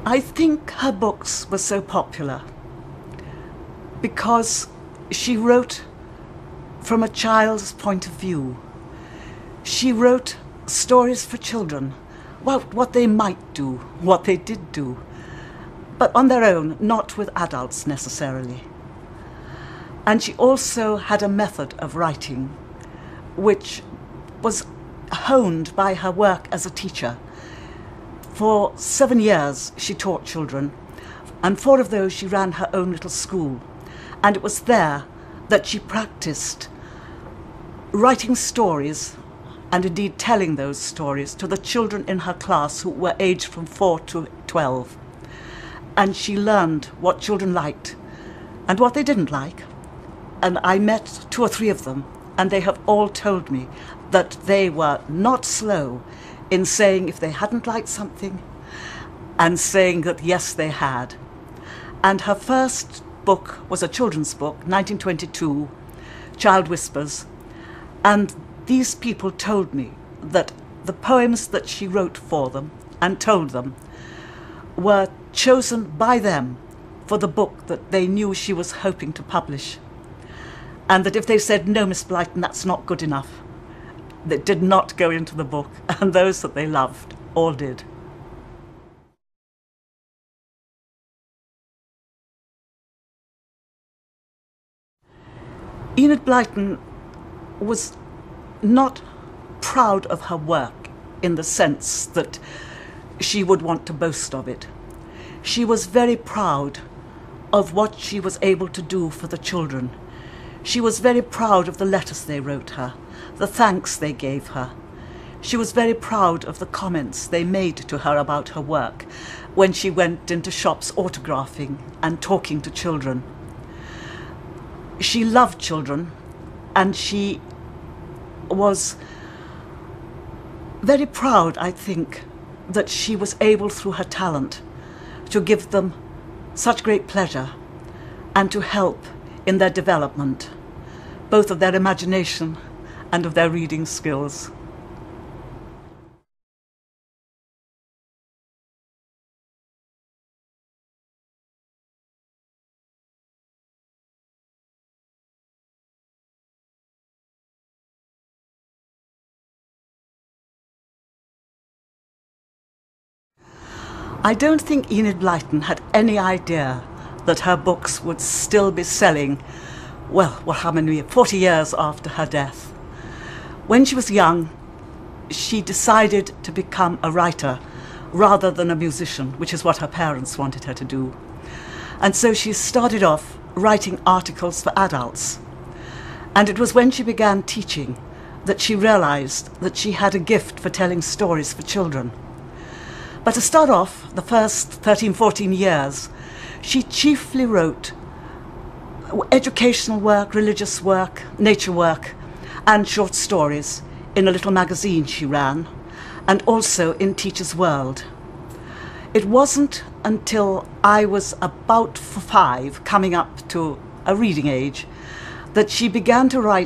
I think her books were so popular because she wrote from a child's point of view. She wrote stories for children, what they might do, what they did do, but on their own, not with adults necessarily. And she also had a method of writing which was honed by her work as a teacher. For 7 years she taught children, and 4 of those she ran her own little school. And it was there that she practiced writing stories, and indeed telling those stories to the children in her class who were aged from 4 to 12. And she learned what children liked and what they didn't like. And I met 2 or 3 of them, and they have all told me that they were not slow in saying if they hadn't liked something, and saying that yes, they had. And her first book was a children's book, 1922, Child Whispers, and these people told me that the poems that she wrote for them and told them were chosen by them for the book that they knew she was hoping to publish. And that if they said, "No, Miss Blyton, that's not good enough," they did not go into the book, and those that they loved all did. Enid Blyton was not proud of her work in the sense that she would want to boast of it. She was very proud of what she was able to do for the children. She was very proud of the letters they wrote her, the thanks they gave her. She was very proud of the comments they made to her about her work when she went into shops autographing and talking to children. She loved children, and she was very proud, I think, that she was able, through her talent, to give them such great pleasure and to help in their development, both of their imagination and of their reading skills. I don't think Enid Blyton had any idea that her books would still be selling, well, how many, 40 years after her death. When she was young, she decided to become a writer rather than a musician, which is what her parents wanted her to do. And so she started off writing articles for adults. And it was when she began teaching that she realized that she had a gift for telling stories for children. But to start off, the first 13, 14 years, she chiefly wrote educational work, religious work, nature work, and short stories in a little magazine she ran, and also in Teacher's World. It wasn't until I was about 5, coming up to a reading age, that she began to write